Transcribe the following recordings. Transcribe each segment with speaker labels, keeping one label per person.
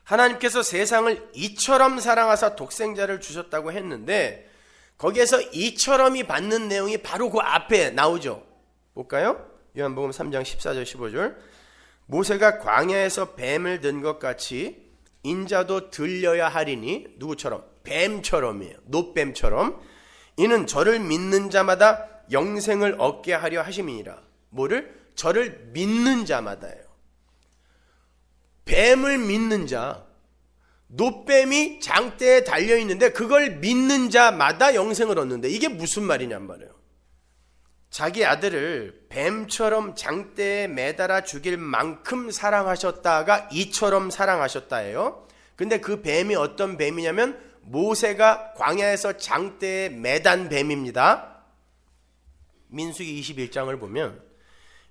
Speaker 1: 하나님께서 세상을 이처럼 사랑하사 독생자를 주셨다고 했는데 거기에서 이처럼이 받는 내용이 바로 그 앞에 나오죠. 볼까요? 요한복음 3장 14절 15절. 모세가 광야에서 뱀을 든 것 같이 인자도 들려야 하리니, 누구처럼? 뱀처럼이에요. 놋뱀처럼. 이는 저를 믿는 자마다 영생을 얻게 하려 하심이니라. 뭐를? 저를 믿는 자마다예요. 뱀을 믿는 자, 놋뱀이 장대에 달려있는데 그걸 믿는 자마다 영생을 얻는데, 이게 무슨 말이냔 말이에요. 자기 아들을 뱀처럼 장대에 매달아 죽일 만큼 사랑하셨다가 이처럼 사랑하셨다예요. 근데 그 뱀이 어떤 뱀이냐면 모세가 광야에서 장대에 매단 뱀입니다. 민수기 21장을 보면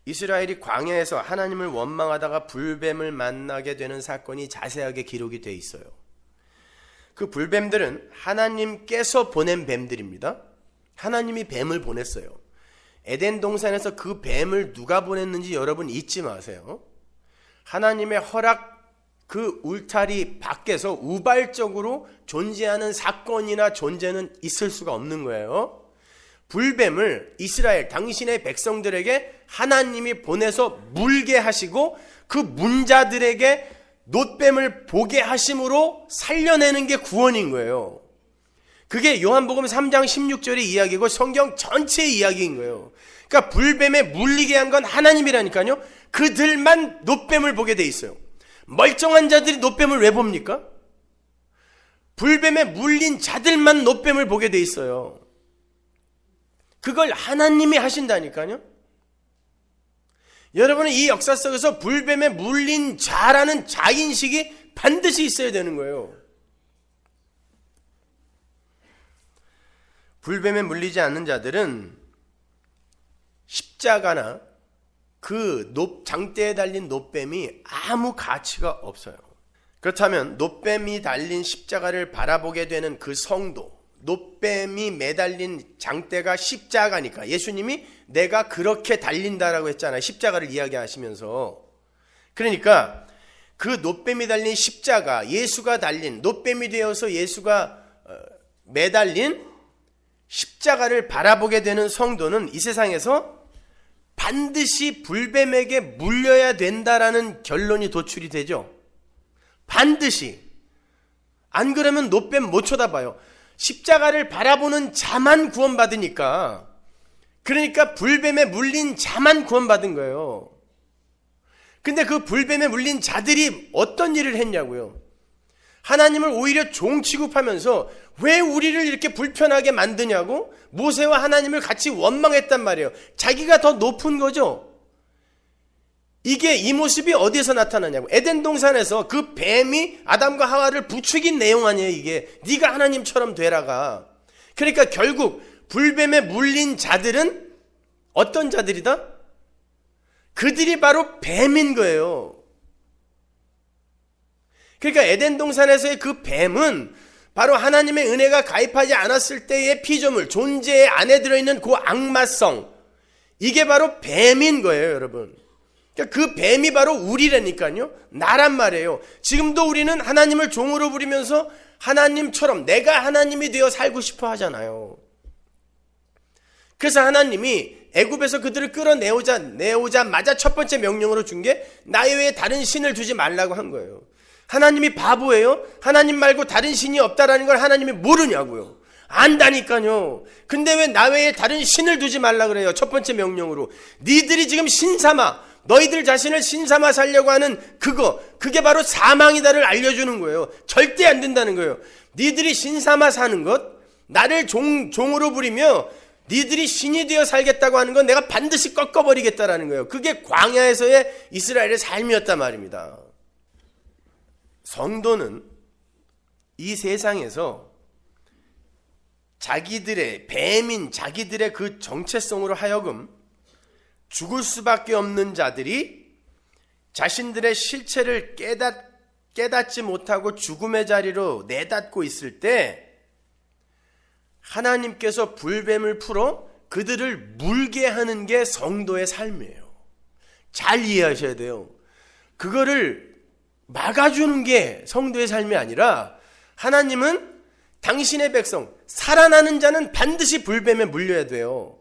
Speaker 1: 이스라엘이 광야에서 하나님을 원망하다가 불뱀을 만나게 되는 사건이 자세하게 기록이 되어 있어요. 그 불뱀들은 하나님께서 보낸 뱀들입니다. 하나님이 뱀을 보냈어요. 에덴 동산에서 그 뱀을 누가 보냈는지 여러분 잊지 마세요. 하나님의 허락 그 울타리 밖에서 우발적으로 존재하는 사건이나 존재는 있을 수가 없는 거예요. 불뱀을 이스라엘 당신의 백성들에게 하나님이 보내서 물게 하시고 그 문자들에게 놋뱀을 보게 하심으로 살려내는 게 구원인 거예요. 그게 요한복음 3장 16절의 이야기고 성경 전체의 이야기인 거예요. 그러니까 불뱀에 물리게 한 건 하나님이라니까요. 그들만 놋뱀을 보게 돼 있어요. 멀쩡한 자들이 놋뱀을 왜 봅니까? 불뱀에 물린 자들만 놋뱀을 보게 돼 있어요. 그걸 하나님이 하신다니까요. 여러분은 이 역사 속에서 불뱀에 물린 자라는 자인식이 반드시 있어야 되는 거예요. 불뱀에 물리지 않는 자들은 십자가나 그 장대에 달린 놋뱀이 아무 가치가 없어요. 그렇다면 놋뱀이 달린 십자가를 바라보게 되는 그 성도, 놋뱀이 매달린 장대가 십자가니까, 예수님이 내가 그렇게 달린다라고 했잖아요. 십자가를 이야기하시면서. 그러니까 그 놋뱀이 달린 십자가, 예수가 달린, 놋뱀이 되어서 예수가 매달린 십자가를 바라보게 되는 성도는 이 세상에서 반드시 불뱀에게 물려야 된다라는 결론이 도출이 되죠. 반드시. 안 그러면 놋뱀 못 쳐다봐요. 십자가를 바라보는 자만 구원받으니까. 그러니까 불뱀에 물린 자만 구원받은 거예요. 근데 그 불뱀에 물린 자들이 어떤 일을 했냐고요. 하나님을 오히려 종 취급하면서 왜 우리를 이렇게 불편하게 만드냐고 모세와 하나님을 같이 원망했단 말이에요. 자기가 더 높은 거죠. 이게 이 모습이 어디에서 나타나냐고. 에덴 동산에서 그 뱀이 아담과 하와를 부추긴 내용 아니에요. 이게 네가 하나님처럼 되라가. 그러니까 결국 불뱀에 물린 자들은 어떤 자들이다? 그들이 바로 뱀인 거예요. 그러니까 에덴 동산에서의 그 뱀은 바로 하나님의 은혜가 가입하지 않았을 때의 피조물, 존재 안에 들어있는 그 악마성, 이게 바로 뱀인 거예요, 여러분. 그러니까 그 뱀이 바로 우리라니까요. 나란 말이에요. 지금도 우리는 하나님을 종으로 부리면서 하나님처럼 내가 하나님이 되어 살고 싶어 하잖아요. 그래서 하나님이 애굽에서 그들을 끌어내오자마자 첫 번째 명령으로 준 게 나 외에 다른 신을 두지 말라고 한 거예요. 하나님이 바보예요? 하나님 말고 다른 신이 없다라는 걸 하나님이 모르냐고요. 안다니까요. 근데 왜 나 외에 다른 신을 두지 말라 그래요? 첫 번째 명령으로. 니들이 지금 신삼아, 너희들 자신을 신삼아 살려고 하는 그게 바로 사망이다를 알려주는 거예요. 절대 안 된다는 거예요. 니들이 신삼아 사는 것, 나를 종으로 부리며 니들이 신이 되어 살겠다고 하는 건 내가 반드시 꺾어버리겠다라는 거예요. 그게 광야에서의 이스라엘의 삶이었단 말입니다. 성도는 이 세상에서 자기들의 뱀인 자기들의 그 정체성으로 하여금 죽을 수밖에 없는 자들이 자신들의 실체를 깨닫지 못하고 죽음의 자리로 내닫고 있을 때 하나님께서 불뱀을 풀어 그들을 물게 하는 게 성도의 삶이에요. 잘 이해하셔야 돼요. 그거를 막아주는 게 성도의 삶이 아니라 하나님은 당신의 백성, 살아나는 자는 반드시 불뱀에 물려야 돼요.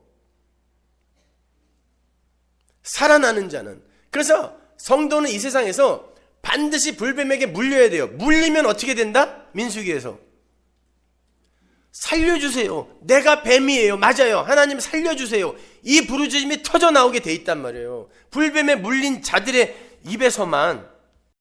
Speaker 1: 살아나는 자는. 그래서 성도는 이 세상에서 반드시 불뱀에게 물려야 돼요. 물리면 어떻게 된다? 민수기에서 살려주세요. 내가 뱀이에요. 맞아요. 하나님 살려주세요. 이 부르짖음이 터져 나오게 돼 있단 말이에요. 불뱀에 물린 자들의 입에서만